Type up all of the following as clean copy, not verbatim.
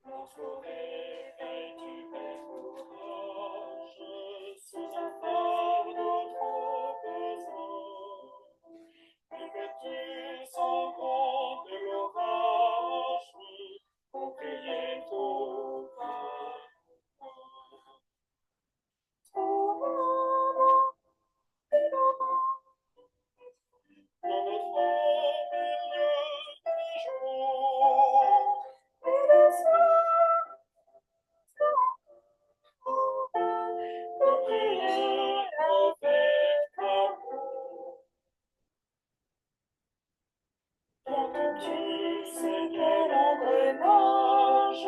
Lorsqu'au réveil tu perds courage, sous un fardeau trop pesant, et que tu sens gronder l'orage, pour crier ton pardon. Dans notre milieu des jours, et le soir, pour prier avec amour. Pour que tu sais quel engrenage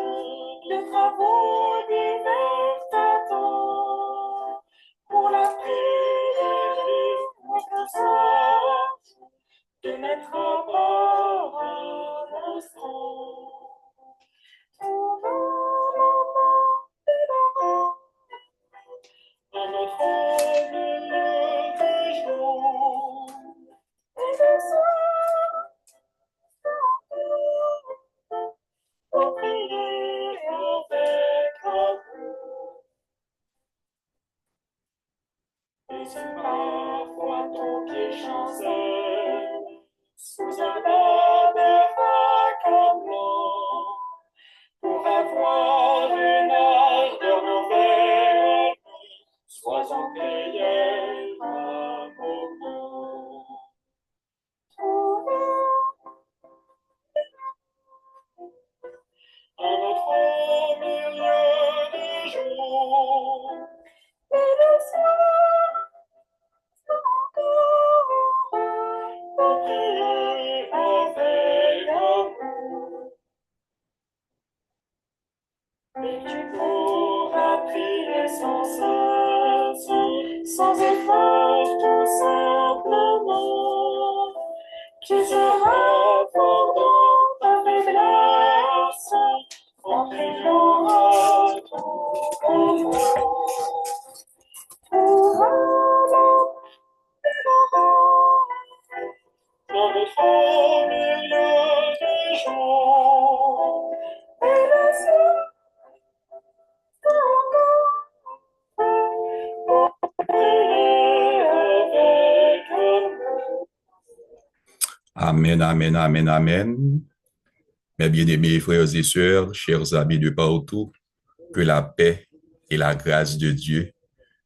de travaux divers t'attend. Pour la prière et le sage, tu mettras pas un instant. Dans notre milieu des jours, et le soir, pour prier avec amour. Et si parfois ton pied chancelle sous un bonheur accablant, pour avoir une ardeur nouvelle, sois en prière à moment. À notre milieu des jours, et le soir, pour prier avec amour. Mais tu pourras prier sans cesse, sans effort, tout simplement. Tu seras fort dans ta faiblesse, quand brillera ton amour. Dans notre milieu des jours, et le ciel pour prier avec amour. Amen, amen, amen, amen. Mes bien-aimés frères et sœurs, chers amis de partout, que la paix et la grâce de Dieu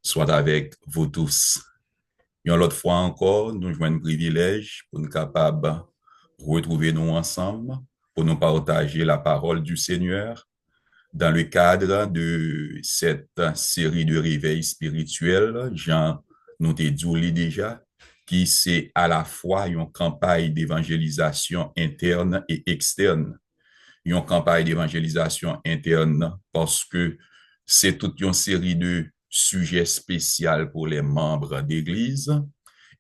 soient avec vous tous. Une autre fois encore, nous jouons un privilège pour nous capables de retrouver nous ensemble, pour nous partager la parole du Seigneur dans le cadre de cette série de réveils spirituels. Jean nous t'a dit déjà, qui c'est à la fois une campagne d'évangélisation interne et externe. Une campagne d'évangélisation interne parce que c'est toute une série de sujets spéciaux pour les membres d'Église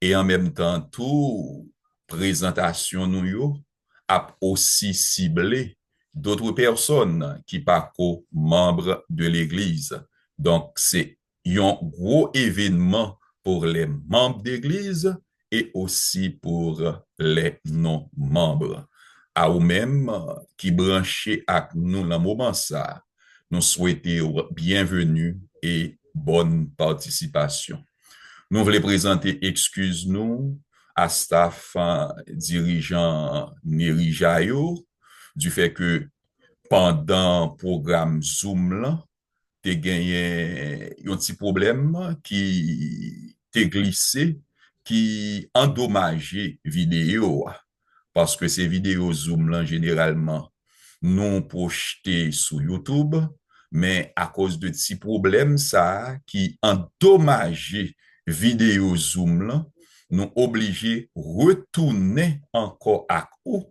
et en même temps, toute présentation nous a aussi ciblé d'autres personnes qui pas membres de l'Église. Donc, c'est un gros événement pour les membres d'Église et aussi pour les non-membres. À vous-même qui branchez avec nous dans le moment ça, nous souhaitons bienvenue et bonne participation. Nous voulons présenter excuse-nous à staff dirigeant Neri Jayo du fait que pendant le programme Zoom là, t'es gagné un petit problème qui t'est glissé, qui endommageait vidéo. Parce que ces vidéos Zoom là, généralement, non projetées sur YouTube, mais à cause de petits problèmes, ça, qui endommageait vidéo Zoom là, nous obligés retourner encore à coup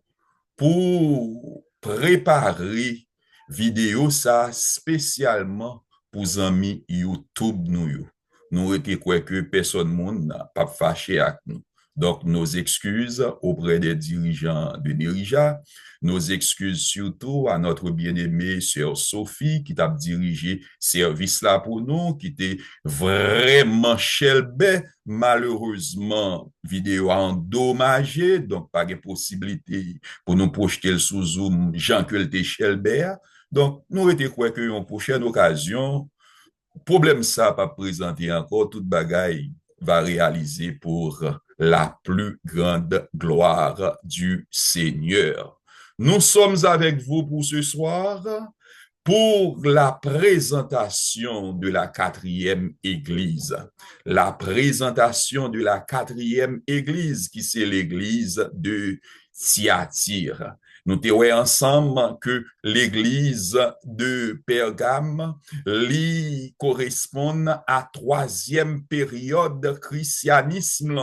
pour préparer vidéo ça spécialement pour amis YouTube nous. Nous étions quoi que personne monde n'a pas fâché avec nous. Donc, nos excuses auprès des dirigeants de Nerija, nos excuses surtout à notre bien-aimée sœur Sophie qui t'a dirigé service là pour nous, qui était vraiment chelbé. Malheureusement, vidéo endommagée, donc pas de possibilité pour nous projeter le sous Zoom, Jean que le chelbé. Donc, nous étions quoi que une prochaine occasion, problème ça pas présenté encore, toute bagaille va réaliser pour la plus grande gloire du Seigneur. Nous sommes avec vous pour ce soir pour la présentation de la quatrième église. La présentation de la quatrième église qui c'est l'église de Thyatire. Nous te ensemble que l'église de Pergame lui correspond à troisième période christianisme,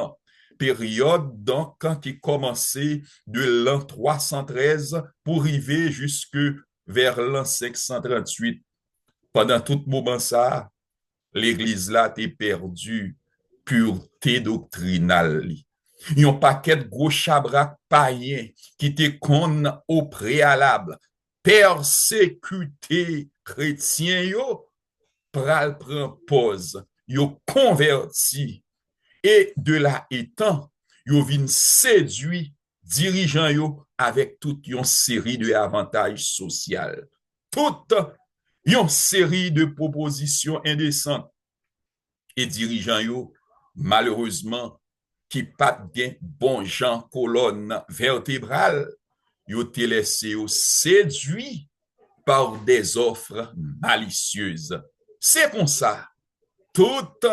période donc qui commençait de l'an 313 pour arriver jusque vers l'an 538. Pendant tout moment ça, l'église là t'est perdue pureté doctrinale. Yon paquet de gros chabrak païens qui te kon au préalable persécuté chrétien yo pral prend pause, yo converti et de là étant, yo vin séduit dirigeant yo avec toute une série de avantages sociaux. Toute une série de propositions indécentes et dirigeant yo malheureusement qui pas bien bon gens colonne vertébrale, yo te laissé yo séduit par des offres malicieuses. C'est comme ça. Toute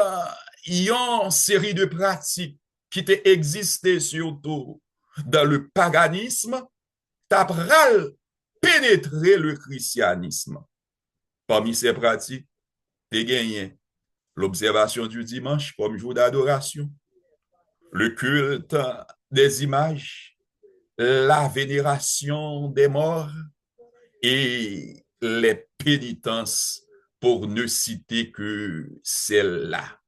une série de pratiques qui te existé surtout dans le paganisme, t'a pral pénétré le christianisme. Parmi ces pratiques, te gagné l'observation du dimanche comme jour d'adoration, le culte des images, la vénération des morts et les pénitences pour ne citer que celle-là.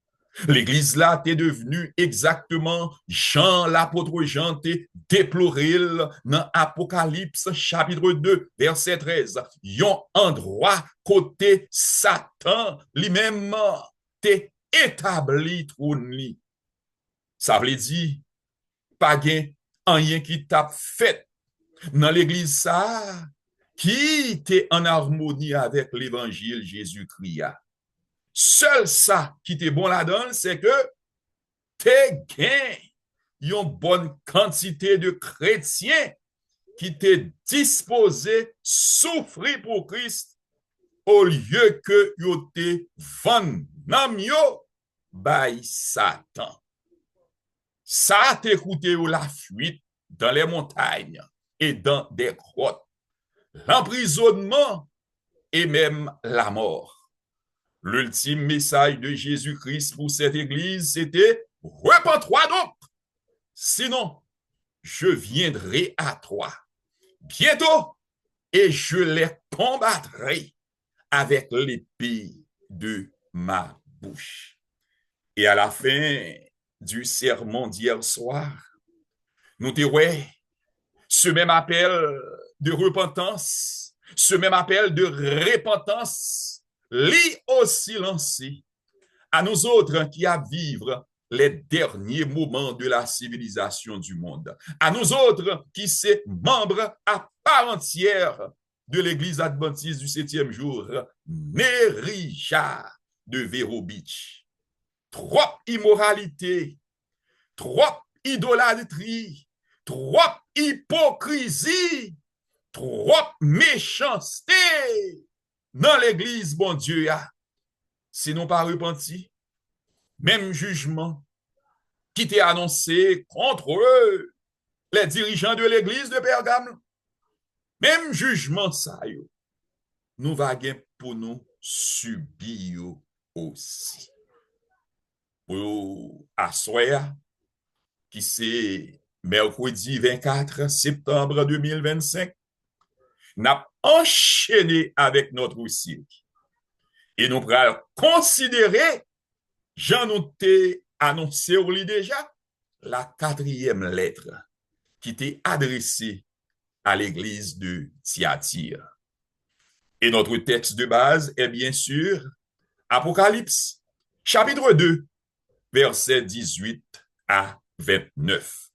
L'église là t'est devenue exactement Jean, l'apôtre Jean t'est déploré dans Apocalypse chapitre 2 verset 13. Yon endroit côté Satan lui-même t'est établi trône. Ça veut dire pas gain rien qui t'a fait dans l'église ça qui était en harmonie avec l'évangile Jésus-Christ. Seul ça qui était bon là-dedans, c'est que t'es gain une bonne quantité de chrétiens qui étaient disposés souffrir pour Christ au lieu que yo te vendam yo by Satan. Ça t'écouté la fuite dans les montagnes et dans des grottes, l'emprisonnement et même la mort. L'ultime message de Jésus-Christ pour cette église, c'était « Repens-toi donc, sinon je viendrai à toi bientôt et je les combattrai avec l'épée de ma bouche. » Et à la fin du sermon d'hier soir, nous te ouais, ce même appel de repentance, ce même appel de repentance, lui aussi lancé à nous autres qui à vivre les derniers moments de la civilisation du monde, à nous autres qui sommes membres à part entière de l'Église adventiste du 7e jour, Nerija de Vero Beach. Trop immoralité, trop idolâtrie, trop hypocrisie, trop méchanceté dans l'église, bon Dieu, sinon pas repenti. Même jugement qui t'est annoncé contre eux, les dirigeants de l'église de Pergame. Même jugement ça, nous vaguons pour nous subir aussi. Pour assoir, qui c'est mercredi 24 septembre 2025, n'a enchaîné avec notre cycle. Et nous pourrons considérer, j'en ai annoncé au lit déjà, la quatrième lettre qui était adressée à l'église de Thyatire. Et notre texte de base est bien sûr Apocalypse, chapitre 2, versets 18 à 29.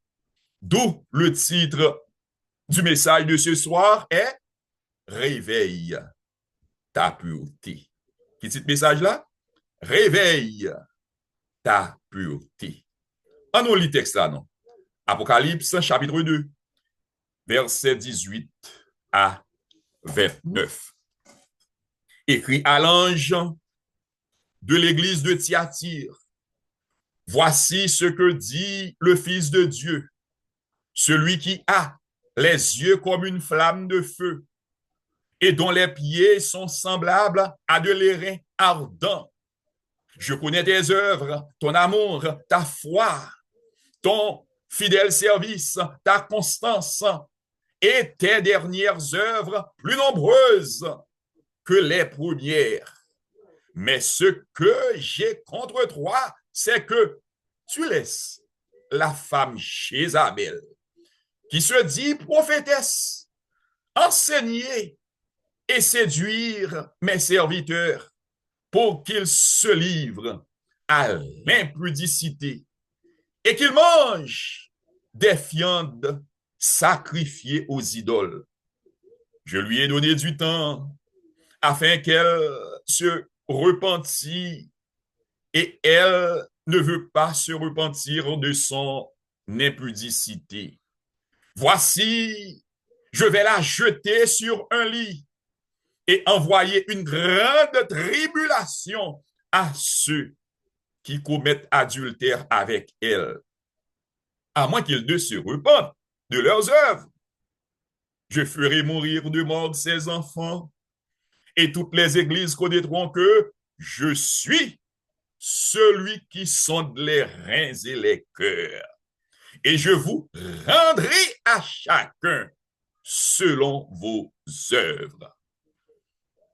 D'où le titre du message de ce soir est Réveil ta pureté. Qui dit ce message-là? Réveille ta pureté. On nous lit le texte là, non? Apocalypse, chapitre 2, versets 18 à 29. Écrit à l'ange de l'église de Thyatire. Voici ce que dit le Fils de Dieu, celui qui a les yeux comme une flamme de feu et dont les pieds sont semblables à de l'airain ardent. Je connais tes œuvres, ton amour, ta foi, ton fidèle service, ta constance et tes dernières œuvres plus nombreuses que les premières. Mais ce que j'ai contre toi, c'est que tu laisses la femme Jézabel, qui se dit prophétesse, enseigner et séduire mes serviteurs pour qu'ils se livrent à l'impudicité et qu'ils mangent des viandes sacrifiées aux idoles. Je lui ai donné du temps afin qu'elle se repentisse et elle ne veut pas se repentir de son impudicité. Voici, je vais la jeter sur un lit et envoyer une grande tribulation à ceux qui commettent adultère avec elle, à moins qu'ils ne se repentent de leurs œuvres. Je ferai mourir de mort ses enfants, et toutes les églises connaîtront que je suis celui qui sonde les reins et les cœurs. Et je vous rendrai à chacun selon vos œuvres.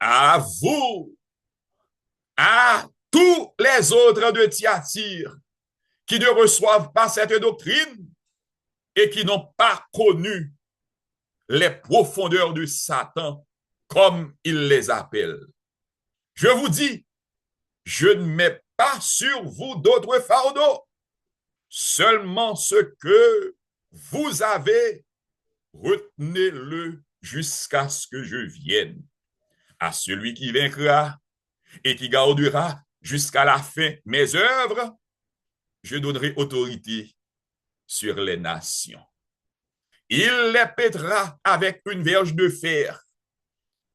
À vous, à tous les autres de Thyatire qui ne reçoivent pas cette doctrine et qui n'ont pas connu les profondeurs de Satan, comme il les appelle. Je vous dis, je ne mets pas sur vous d'autres fardeaux, seulement ce que vous avez, retenez-le jusqu'à ce que je vienne. À celui qui vaincra et qui gardera jusqu'à la fin mes œuvres, je donnerai autorité sur les nations. Il les pètera avec une verge de fer,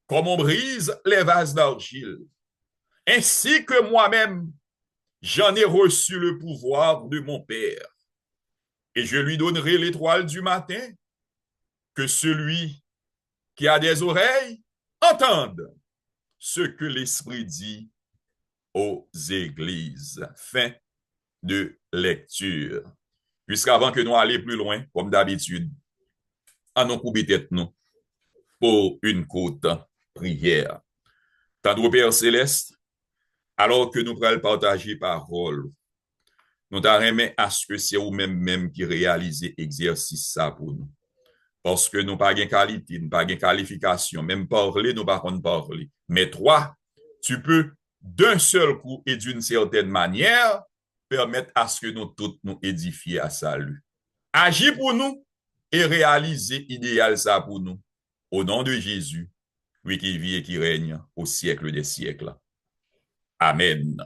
comme on brise les vases d'argile. Ainsi que moi-même, j'en ai reçu le pouvoir de mon Père. Et je lui donnerai l'étoile du matin, que celui qui a des oreilles entende ce que l'Esprit dit aux églises. Fin de lecture. Jusqu'avant que nous allions plus loin, comme d'habitude, allons couper tête nous pour une courte prière. Tendre Père Céleste, alors que nous prenons partager parole, nous t'arrêtons à ce que c'est vous-même qui réalisez l'exercice ça pour nous. Parce que nous pas de qualité, nous pas de qualification, même parler, nous pas parler. Mais toi, tu peux d'un seul coup et d'une certaine manière permettre à ce que nous tous nous édifier à salut. Agis pour nous et réaliser idéal ça pour nous. Au nom de Jésus, lui qui vit et qui règne au siècle des siècles. Amen.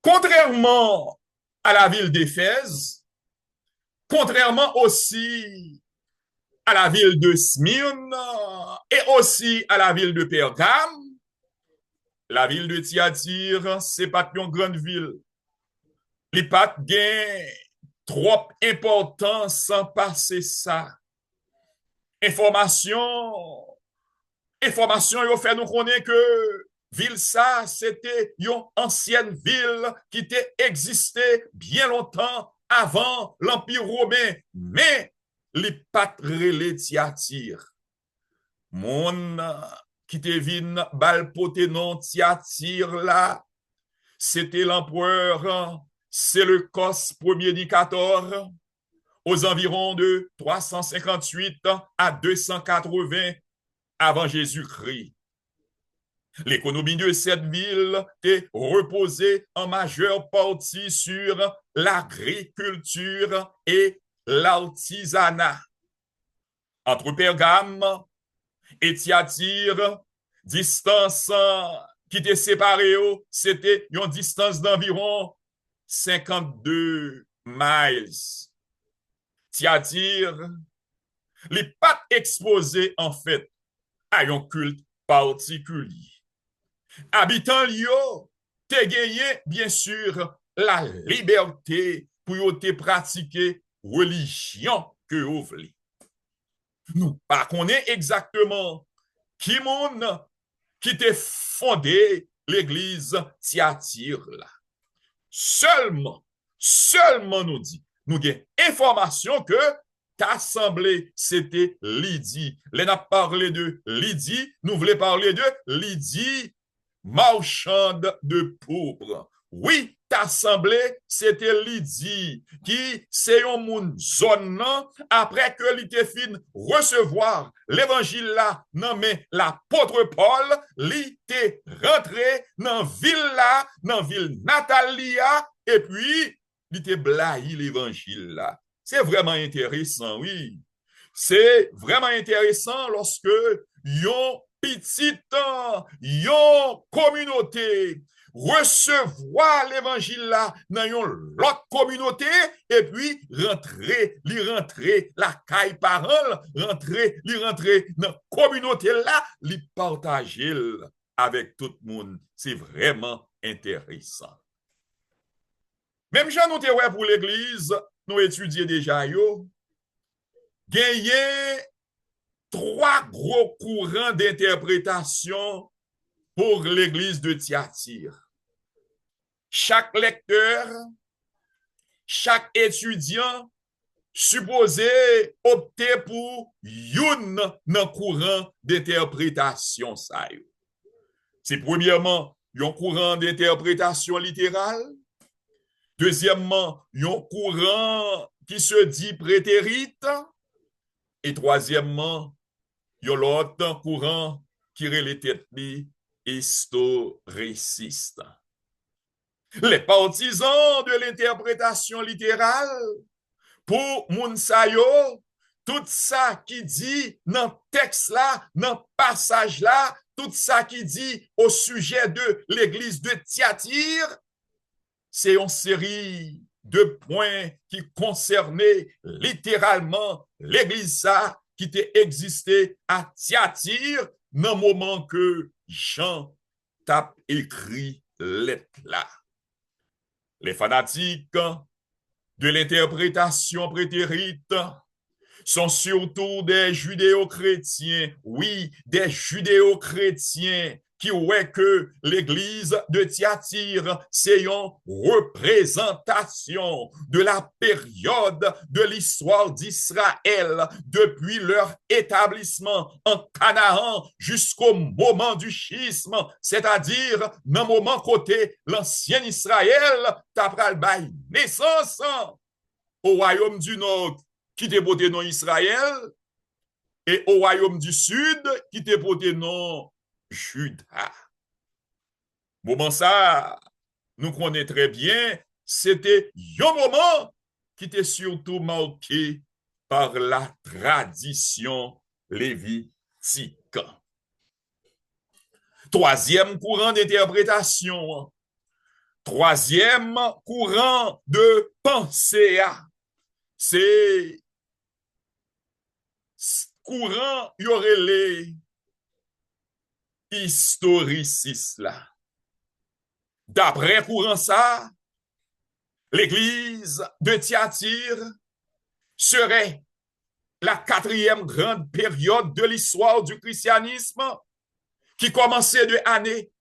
Contrairement à la ville d'Éphèse, contrairement aussi à la ville de Smyrne et aussi à la ville de Pergame, la ville de Thyatire, c'est pas une grande ville. Les pas gain trop important sans passer ça. Information, yo fait nous connaître que ville ça, c'était une ancienne ville qui était existé bien longtemps avant l'Empire romain, mais les patrelés Thyatire. Mon qui te vin balpote non Thyatire là, c'était l'empereur Séleucos Ier Nicator aux environs de 358 à 280 avant Jésus-Christ. L'économie de cette ville est reposée en majeure partie sur l'agriculture et l'artisanat. Entre Pergame et Thyatire, Distance qui te séparé, c'était une distance d'environ 52 miles. C'est-à-dire, les pas exposés en fait à un culte particulier. Habitant Lyon, te gagné bien sûr la liberté pour te pratiquer religion que vous voulez. Nous pas connaît exactement qui monde qui t'a fondé l'église Thyatire là. Seulement nous dit, nous avons information que t'assemblée, c'était Lydie. L'on a parlé de Lydie, nous voulons parler de Lydie, marchande de pourpre. Oui, t'assemblée, c'était Lydie, qui c'est un moun zone après que l'ité fin recevoir l'évangile là, nommé l'apôtre Paul, l'ité rentré dans ville Natalia, et puis l'ité blahi l'évangile là. C'est vraiment intéressant, oui. C'est vraiment intéressant lorsque yon petite, yon communauté recevoir l'évangile là dans une autre communauté et puis rentrer la caille parole, rentrer dans la communauté là, li partager avec tout le monde. C'est vraiment intéressant. Même Jean nous te pour l'église, nous étudions déjà yo, gagné 3 gros courants d'interprétation pour l'église de Thyatire. Chaque lecteur, chaque étudiant supposé opter pour un courant d'interprétation. C'est premièrement un courant d'interprétation littérale. Deuxièmement, un courant qui se dit prétérite. Et troisièmement, il y a l'autre courant qui relève historiciste. Les partisans de l'interprétation littérale, pour Mounsayo, tout ça qui dit dans le texte là, dans le passage là, tout ça qui dit au sujet de l'église de Thyatire, c'est une série de points qui concernaient littéralement l'église ça qui existé à Thyatire dans le moment que Jean t'a écrit lettre là. Les fanatiques de l'interprétation prétérite sont surtout des judéo-chrétiens, oui, des judéo-chrétiens qui ouais que l'église de Thyatire, c'est une représentation de la période de l'histoire d'Israël depuis leur établissement en Canaan jusqu'au moment du schisme, c'est-à-dire dans le moment côté l'ancien Israël, t'apprends le naissance au royaume du Nord qui t'est porté non Israël et au royaume du Sud qui t'est porté non Juda. Moment ça, nous connaissons très bien, c'était un moment qui était surtout marqué par la tradition lévitique. Troisième courant d'interprétation, troisième courant de pensée, c'est courant y aurait les historicistes là. D'après courant ça, l'église de Thyatire serait la 4e grande période de l'histoire du christianisme qui commençait de l'année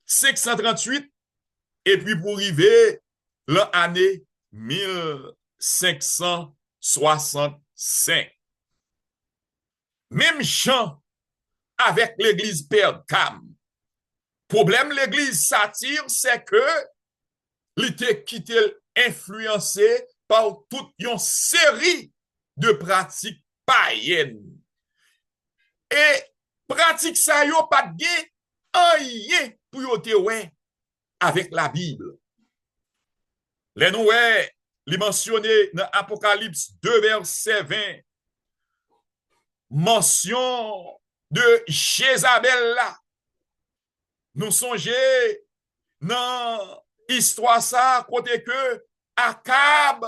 538 et puis pour arriver l'année 1565. Même Jean avec l'église Pergame. Problème l'église Satire, c'est que l'était quitté influencé par toute une série de pratiques païennes. Et pratique ça yo pas de rien pour yo te ouais avec la Bible. Les nous li mentionné dans Apocalypse 2 verset 20 mention de Jézabel là Nous songeons dans l'histoire ça, côté que Akab,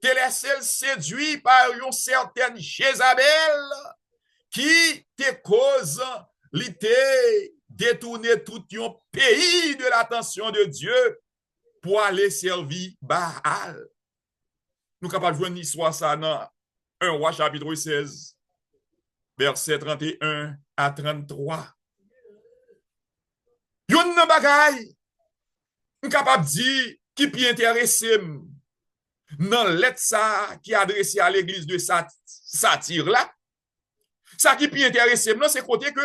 qu'elle est séduit par une certaine Jézabel qui te cause l'été détourner tout un pays de l'attention de Dieu pour aller servir Baal. Nous sommes capables de jouer une histoire ça dans 1 Roi chapitre 16, verset 31 à 33. Yon nan bagay, nous sommes capables de dire qui peut intéresser dans lettre ça qui est adressé à l'église de Satire là. Ça qui peut intéresser, c'est côté que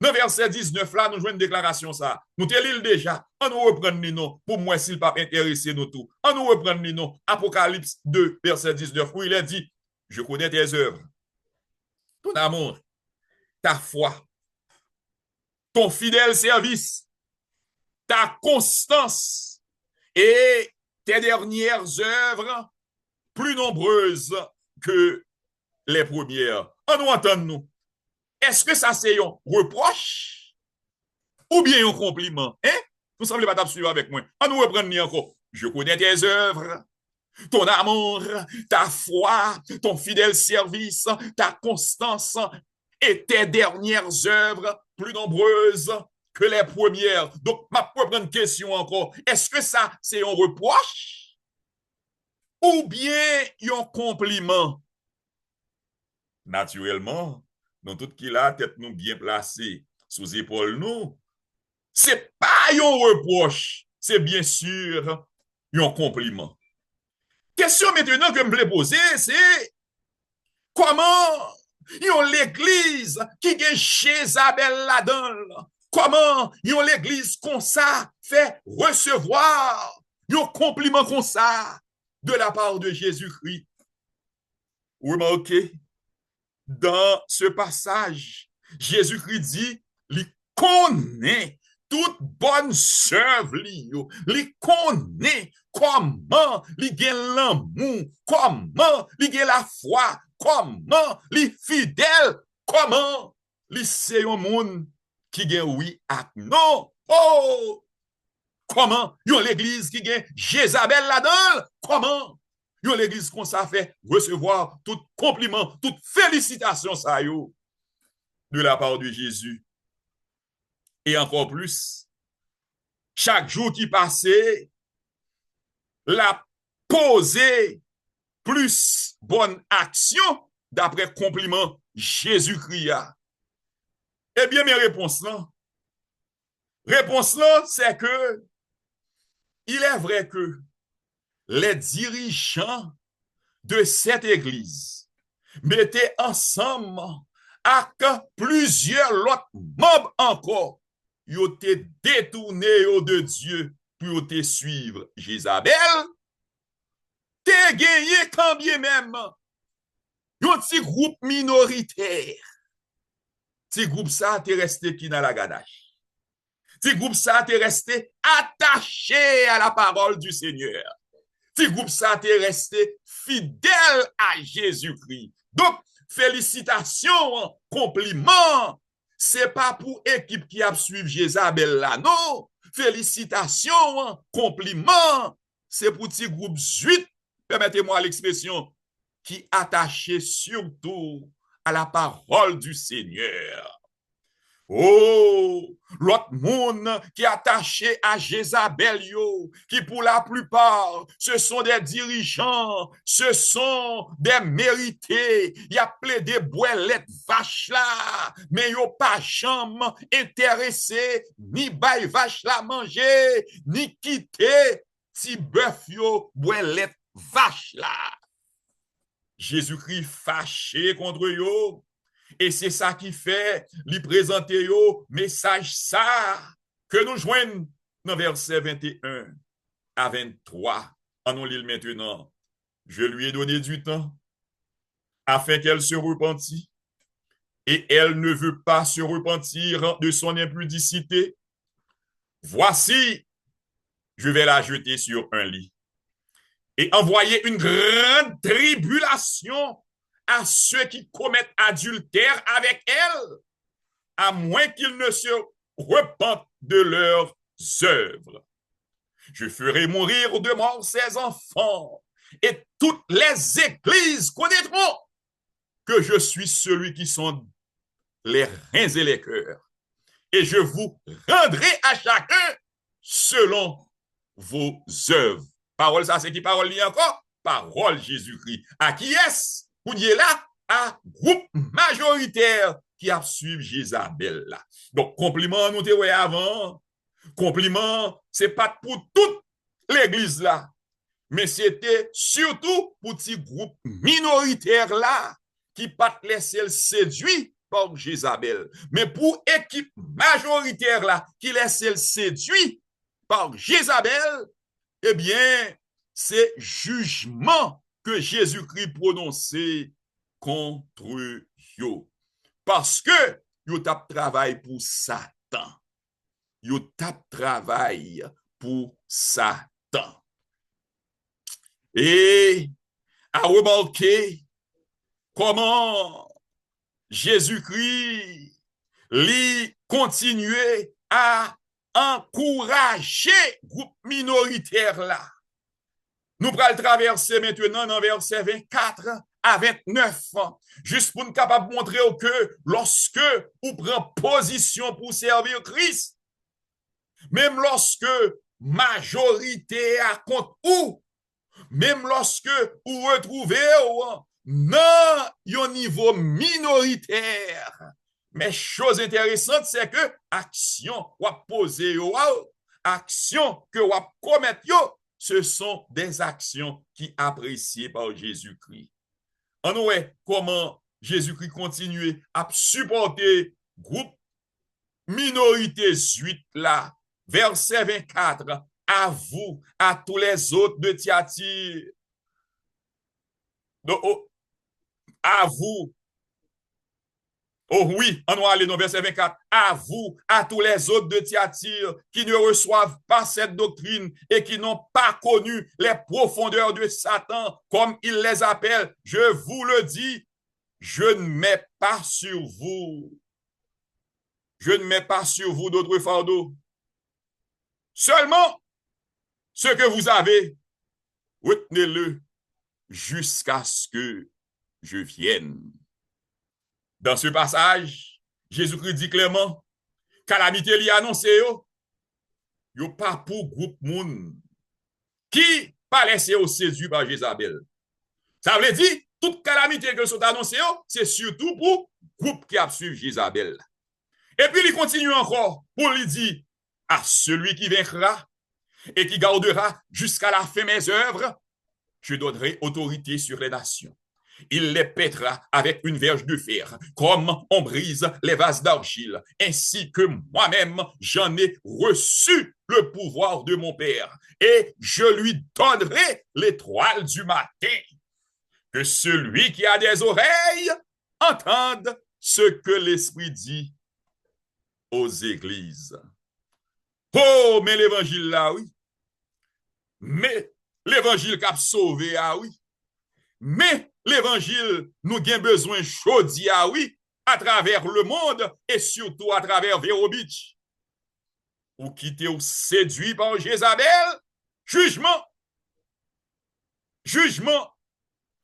dans verset 19 là, nous jouons une déclaration ça. Nous te l'île déjà. On nous reprend les noms pour moi s'il pas intéressé nous tout. On nous reprend les noms. Apocalypse 2, verset 19, où il a dit, je connais tes œuvres, ton amour, ta foi, ton fidèle service, ta constance et tes dernières œuvres plus nombreuses que les premières. On nous entend nous. Est-ce que ça c'est un reproche ou bien un compliment? Hein? Vous ne semblez pas suivre avec moi. On nous reprend encore. Je connais tes œuvres, ton amour, ta foi, ton fidèle service, ta constance et tes dernières œuvres plus nombreuses que les premières. Donc, ma propre question encore. Est-ce que ça c'est un reproche ou bien un compliment? Naturellement, dans tout qui là, tête nous bien placée sous épaule nous, c'est pas un reproche, c'est bien sûr un compliment. Question maintenant que je me poser, c'est comment l'église qui est Jézabel là-dedans, comment l'église comme ça fait recevoir un compliment comme ça de la part de Jésus-Christ. Remarquez, dans ce passage, Jésus-Christ dit, il connaît toute bonne œuvre, il connaît comment il gagne l'amour, comment il gagne la foi, comment il est fidèle, comment il c'est un monde qui gagne oui et non. Oh! Comment? Il y a l'église qui gagne Jézabel là-dedans. Comment? Il y a l'église qu'on ça fait recevoir tout compliment, toute félicitation ça yo, de la part de Jésus. Et encore plus, chaque jour qui passait, la poser plus bonne action d'après compliment Jésus-Christ. Eh bien, mes réponses là, c'est que il est vrai que les dirigeants de cette église mettaient ensemble avec plusieurs autres membres encore. Ils ont été détournés de Dieu pour te suivre. Jézabel, t'es gagné quand bien même un petit groupe minoritaire. Petit groupe ça, t'es resté qui dans la ganache. Petit groupe ça, t'es resté attaché à la parole du Seigneur. Petit groupe ça, t'es resté fidèle à Jésus-Christ. Donc, félicitations, compliments. C'est pas pour équipe qui a suivi Jézabel là, non. Félicitations, compliments. C'est pour petit groupe 8, permettez-moi l'expression, qui attaché surtout à la parole du Seigneur. Oh, l'autre monde qui est attaché à Jézabel, qui pour la plupart, ce sont des dirigeants, ce sont des mérités. Il y a plein de boilettes vaches là, mais ils pas jamais intéressé, ni bail vache là manger, ni quitter si bœuf yo, boilette vache là. Jésus-Christ fâché contre eux. Et c'est ça qui fait lui présenter au message ça que nous joignons dans verset 21 à 23. En nous lire maintenant. Je lui ai donné du temps afin qu'elle se repentît. Et elle ne veut pas se repentir de son impudicité. Voici, je vais la jeter sur un lit et envoyer une grande tribulation à ceux qui commettent adultère avec elle, à moins qu'ils ne se repentent de leurs œuvres. Je ferai mourir de mort ses enfants, et toutes les églises connaîtront que je suis celui qui sonde les reins et les cœurs, et je vous rendrai à chacun selon vos œuvres. Parole, ça, c'est qui parole li encore? Parole Jésus-Christ. À qui est-ce? Vous dites là? À groupe majoritaire qui a suivi Jézabel là. Donc, compliment, nous te voyons avant. Compliment, c'est pas pour toute l'église là, mais c'était surtout pour petit groupe minoritaire là qui pas laissé le séduire par Jézabel, mais pour équipe majoritaire là qui laisse le séduire par Jézabel, eh bien, c'est jugement que Jésus-Christ prononçait contre eux. Parce que ils tap travail pour Satan. Ils tap travail pour Satan. Et à remarquer comment Jésus-Christ lui continuait à encourager le groupe minoritaire là. Nous allons traverser maintenant dans verset 24 à 29, juste pour nous capables de montrer que lorsque vous prenez position pour servir Christ, même lorsque majorité à contre vous, même lorsque vous retrouvez dans un niveau minoritaire, mais chose intéressante, c'est que action ou poser action que vous commettez, ce sont des actions qui appréciées par Jésus-Christ. En nous, comment Jésus-Christ continue à supporter groupe minorité 8 là, verset 24, à vous, à tous les autres de Thyatire, à vous. Oh oui, on va aller dans verset 24. À vous, à tous les autres de Thyatire qui ne reçoivent pas cette doctrine et qui n'ont pas connu les profondeurs de Satan, comme il les appelle, je vous le dis, je ne mets pas sur vous. Je ne mets pas sur vous d'autres fardeaux. Seulement ce que vous avez, retenez-le jusqu'à ce que je vienne. Dans ce passage, Jésus-Christ dit clairement, calamité li annoncé yo pas pour groupe moun qui pas laissé au séduit par Jézabel. Ça veut dire toute calamité que sont annoncées, c'est surtout pour groupe qui a suivi Jézabel. Et puis il continue encore pour lui dire à celui qui vaincra et qui gardera jusqu'à la fin mes œuvres, je donnerai autorité sur les nations. Il les pètera avec une verge de fer, comme on brise les vases d'argile, ainsi que moi-même, j'en ai reçu le pouvoir de mon Père, et je lui donnerai l'étoile du matin. Que celui qui a des oreilles entende ce que l'Esprit dit aux églises. Oh, mais l'évangile là, oui. Mais l'évangile qui a sauvé, ah oui. Mais l'évangile, nous avons besoin chaudi, ah oui, à travers le monde et surtout à travers Vero Beach. Ou quitter ou séduit par Jézabel, jugement, jugement,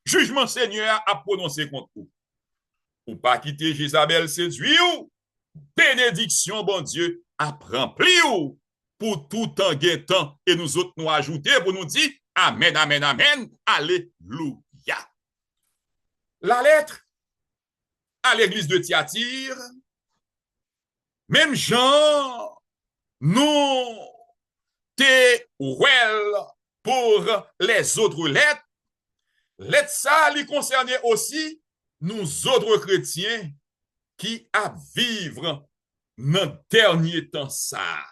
jugement Seigneur a prononcé contre vous. Ou pas quitter Jézabel séduit ou, bénédiction, bon Dieu, a rempli ou, pour tout en guettant et nous autres nous ajouter pour nous dire Amen, Amen, Amen, Alléluia. La lettre à l'église de Thyatire, même Jean, nous te pour les autres lettres. Lettre ça lui concernait aussi nous autres chrétiens qui à vivre dans le dernier temps ça.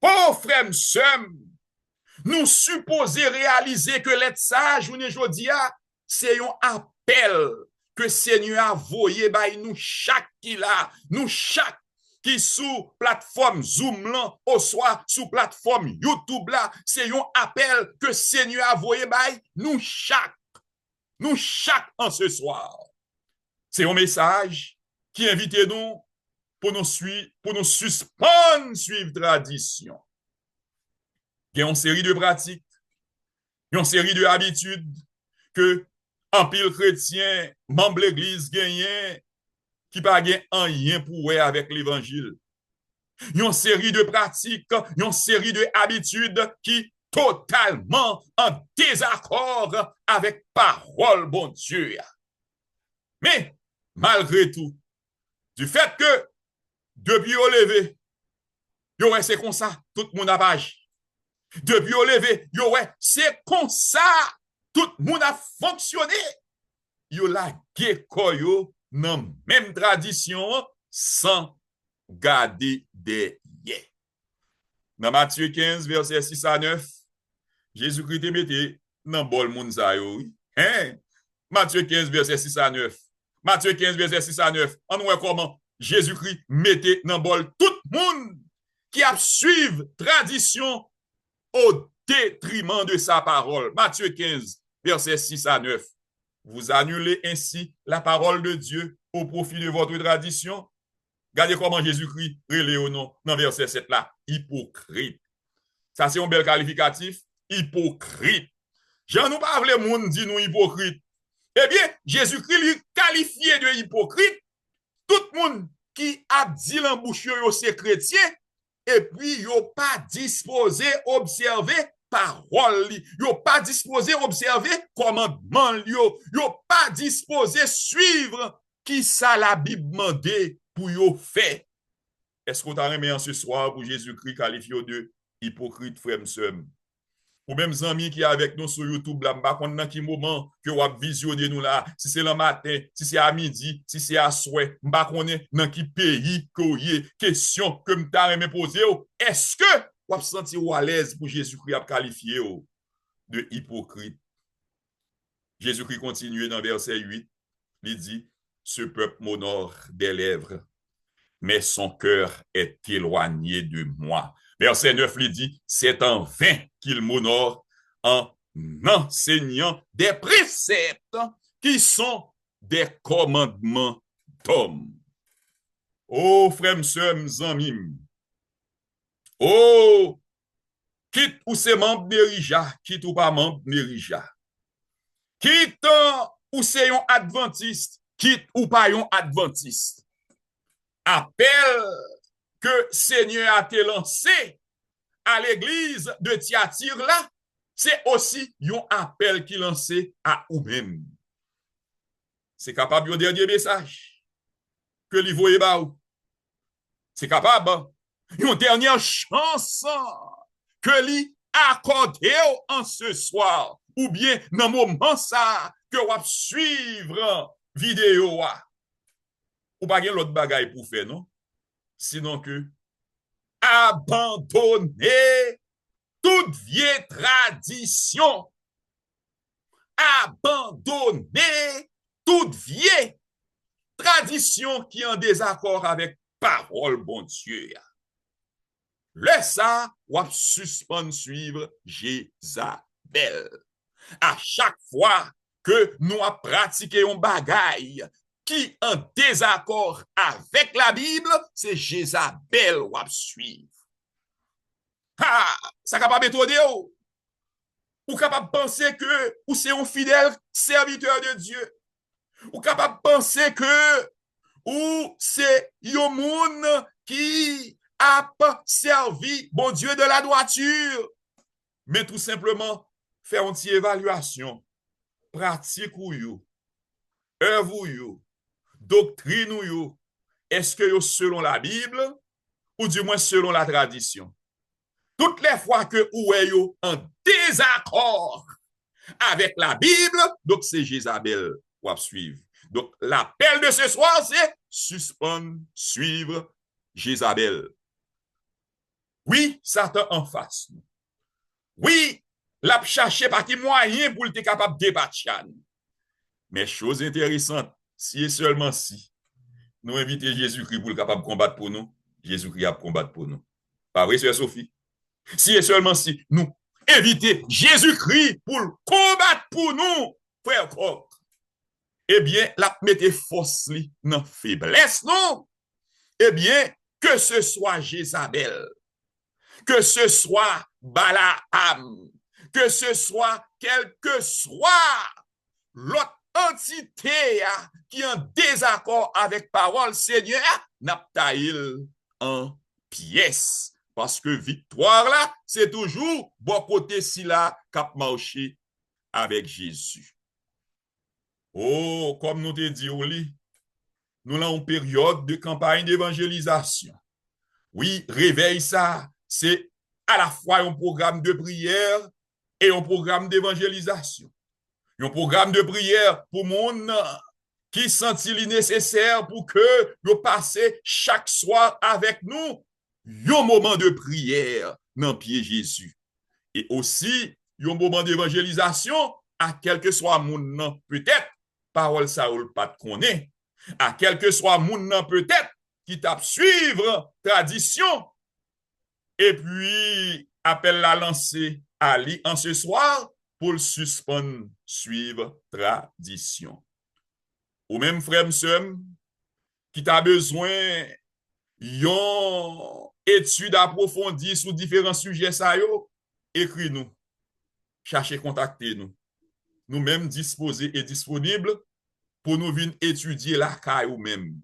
Oh frère, nous supposons réaliser que l'être sage, aujourd'hui, c'est un appel que Seigneur a voyé by nous chaque qui là, nous chaque qui sous plateforme Zoom là, ou soit sous plateforme YouTube là, c'est un appel que Seigneur a voyé by nous chaque en ce soir. C'est un message qui invite nous pour nous suspendre, suivre tradition. Il y a une série de pratiques, une série de habitudes que en pile chrétien, membre l'église gagnent qui pas gagne rien pour avec l'évangile. Une série de pratiques, une série de habitudes qui totalement en désaccord avec parole bon Dieu. Mais malgré tout, du fait que depuis au lever, yo ouais, c'est comme ça, tout le monde a page. Depuis au lever, yo ouais, c'est comme ça, tout le monde a fonctionné. Yo la gekoyo dans même tradition sans garder des yeux. Dans Matthieu 15, verset 6 à 9, Jésus-Christ te mette dans bol moun sa yo. Hein? Matthieu 15, verset 6 à 9. Matthieu 15, verset 6 à 9. On voit comment Jésus-Christ mette dans bol tout le monde qui a suivi tradition au détriment de sa parole. Matthieu 15, verset 6 à 9. Vous annulez ainsi la parole de Dieu au profit de votre tradition. Regardez comment Jésus-Christ relève au nom dans verset 7 là. Hypocrite. Ça, c'est un bel qualificatif. Hypocrite. Jean nous pas le monde dit nous hypocrite. Eh bien, Jésus-Christ lui qualifié de hypocrite. Tout le monde qui a dit l'embouche c'est chrétien et puis yo pas disposé observer parole li, yo pas disposé observer commandement li, yo pas disposé suivre qui ça la Bible mandé pour yo faire. Est-ce qu'on t'a remis en ce soir pour Jésus-Christ qualifié de hypocrite frère m'seur? Ou même amis qui est avec nous sur YouTube là, m'pa konn dans qui moment que vous visionner nous là, si c'est le matin, si c'est à midi, si c'est à soir, m'pa konn dans qui pays que y question que m'ta remet poser, est-ce que vous senti à l'aise pour Jésus-Christ à qualifier de hypocrite? Jésus-Christ continue dans verset 8, il dit ce peuple m'honore des lèvres, mais son cœur est éloigné de moi. Verset 9 lui dit, c'est en vain qu'il m'honore en enseignant des préceptes qui sont des commandements d'hommes. Oh, frères, sœurs, amis. Oh, quitte ou c'est membre d'Erija, quitte ou pas membre d'Erija. Quitte ou c'est un adventiste, quitte ou pas un adventiste. Appel que Seigneur a te lancé à l'église de Thyatire là, c'est aussi un appel qui lancé à vous-même. C'est capable de dernier message que lui voyez ba ou. C'est capable une dernière chance que lui accordé en ce soir ou bien dans moment ça que vous suivre vidéo ou pas gen l'autre bagaille pour faire non, sinon que abandonner toute vieille tradition, abandonner toute vieille tradition qui est en désaccord avec parole bon Dieu. Laisse ça, ou suspendre suivre Jézabel. À chaque fois que nous avons pratiqué un bagaille qui en désaccord avec la Bible, c'est Jézabel ou à suivre. Ah, ça capable étonner ou capable penser que ou c'est un fidèle serviteur de Dieu. Ou capable penser que ou c'est un monde qui a servi bon Dieu de la droiture. Mais tout simplement faire une petite évaluation pratique ou yo, œuvre ou yo, doctrine ou yo, est-ce que yo selon la Bible ou du moins selon la tradition? Toutes les fois que ou est yo en désaccord avec la Bible, donc c'est Jézabel ou à suivre. Donc l'appel de ce soir c'est suspendre, suivre Jézabel. Oui, Satan en face. Oui, l'a cherché par qui moyen pour être capable de débattre. Mais chose intéressante, si et seulement si nous invitons Jésus-Christ pour le capable de combattre pour nous, Jésus-Christ a combattre pour nous. Pas vrai, sœur Sophie? Si et seulement si nous invitons Jésus-Christ pour combattre pour nous, frère Coq, eh bien, la mettez force dans faiblesse, non? eh bien, que ce soit Jézabel, que ce soit Balaam, que ce soit quel que soit l'autre entité qui est en désaccord avec parole Seigneur, n'a pas en pièces. Parce que victoire là, c'est toujours bon côté si là cap marché avec Jésus. Oh, comme nous te dit, nous avons une période de campagne d'évangélisation. Oui, réveil ça, c'est à la fois un programme de prière et un programme d'évangélisation. Un programme de prière pour monde qui sentit nécessaire pour que nous passions chaque soir avec nous un moment de prière dans le pied Jésus. Et aussi, un moment d'évangélisation à quel que soit monde peut-être parole ça ou pas de connaît, à quel que soit monde peut-être qui tape suivre tradition et puis appelle la lancer à lui en ce soir pour le suspendre suivre tradition. Ou même frère Msem qui t'a besoin yon étude approfondie sur différents sujets ça yo, écris nous, cherchez contacter nous. Nous mêmes disposés et disponibles pour nous venir étudier la caille ou même.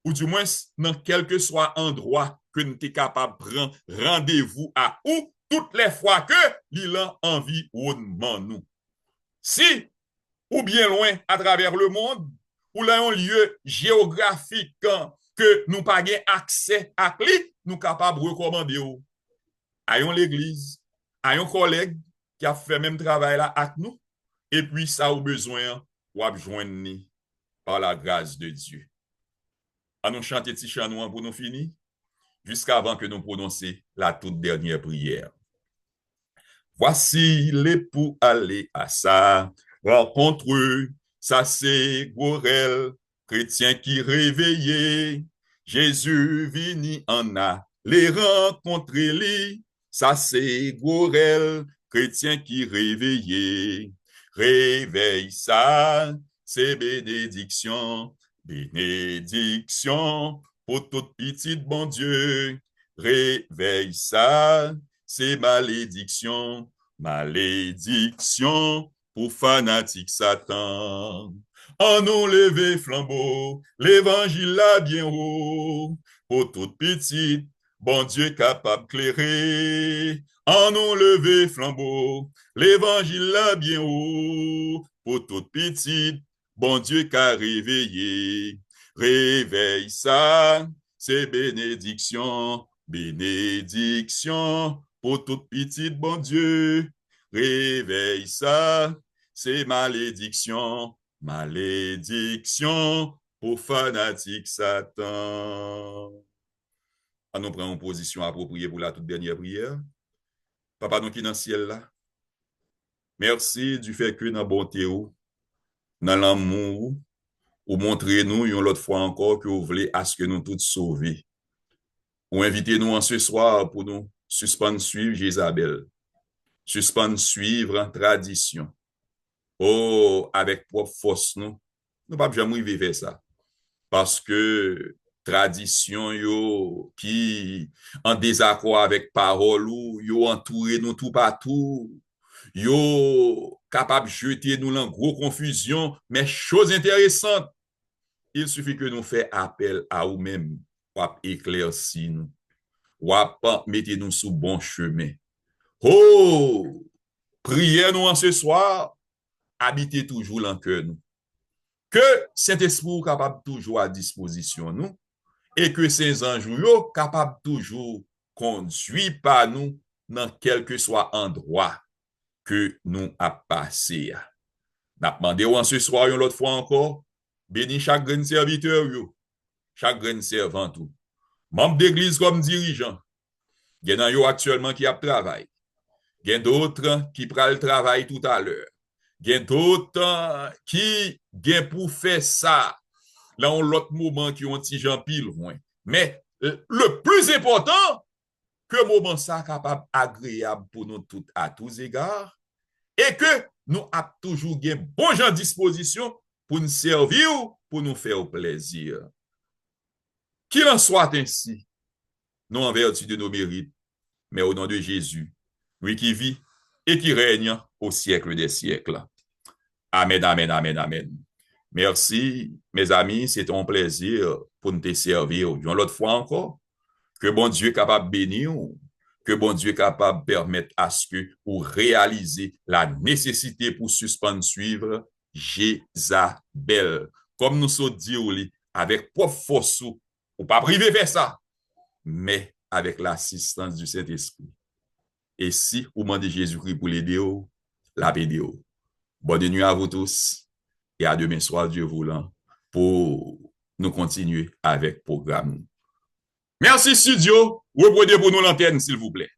Ou du moins dans quel que soit endroit que nous sommes capables de prendre rendez-vous à ou toutes les fois que l'il a envie ou nous. Si, ou bien loin à travers le monde, ou là un lieu géographique que nous pas accès à lui, nous capables de recommander à l'église, à un collègue qui a fait même travail là avec nous, et puis ça a besoin ou joindre par la grâce de Dieu. À nous chanter petit chant pour nous finir, jusqu'avant que nous prononcions la toute dernière prière. Voici l'époux allé à sa rencontre, ça c'est Gorel, chrétien qui réveillé, Jésus vini en a, les rencontrer lui, ça c'est Gorel, chrétien qui réveillé, réveille ça, c'est bénédiction, bénédiction pour toute petite bon Dieu, réveille ça, c'est malédiction, malédiction pour fanatique Satan. En nous lever flambeau, l'évangile là bien haut, pour toute petite, bon Dieu capable clairer. En nous lever flambeau, l'évangile là bien haut, pour toute petite, bon Dieu qu'a réveillé. Réveille ça, c'est bénédiction, bénédiction pour toute petite bon Dieu. Réveille ça, c'est malédiction, malédiction pour fanatique Satan. Nous prenons une position appropriée pour la toute dernière prière. Papa, nous qui dans le ciel là, merci du fait que dans bonté ou, dans l'amour, ou montrez-nous une autre fois encore que vous voulez à ce que nous tous sauvés. Ou invitez-nous en ce soir pour nous suspendre suivre Jézabel, suspendre suivre tradition. Oh, avec propre force, nous ne pouvons jamais vivre ça. Parce que tradition yo qui en désaccord avec parole ou yo entouré nous tout partout, yo capable de jeter nous dans gros confusion, mais chose intéressante, il suffit que nous fassions appel à nous-mêmes pour éclaircir nous, pour mettre nous sur bon chemin. Oh, priez nous en ce soir, habitez toujours dans le cœur nous. Que Saint-Esprit capable toujours à disposition nous et que ces anges capable toujours conduire par nous dans quel que soit endroit que nous a passé. N'a demandé en ce soir une autre fois encore, bénis chaque grand serviteur chaque grand servant tout. Membre d'église comme dirigeant. Il y en a actuellement qui a travail. Il y a d'autres qui prennent le travail tout à l'heure. Il y a d'autres qui viennent pour faire ça. Là, on l'autre moment qui ont petit gens pile loin. Mais le plus important, que moment ça capable agréable pour nous tous à tous égards et que nous avons toujours bien bon gens disposition pour nous servir, pour nous faire plaisir. Qu'il en soit ainsi, non en vertu de nos mérites, mais au nom de Jésus, lui qui vit et qui règne au siècle des siècles. Amen, amen, amen, amen. Merci, mes amis, c'est un plaisir pour nous te servir. Une autre fois encore, que bon Dieu est capable de bénir, que bon Dieu est capable de permettre à ce que vous réalisez la nécessité pour suspendre suivre Jézabel. Comme nous sommes dit, avec propre force, ou pas priver vers ça, mais avec l'assistance du Saint-Esprit. Et si vous demandez Jésus-Christ pour l'aider, la aider. Bonne nuit à vous tous et à demain soir, Dieu voulant, pour nous continuer avec le programme. Merci, studio. Reprenez pour nous l'antenne, s'il vous plaît.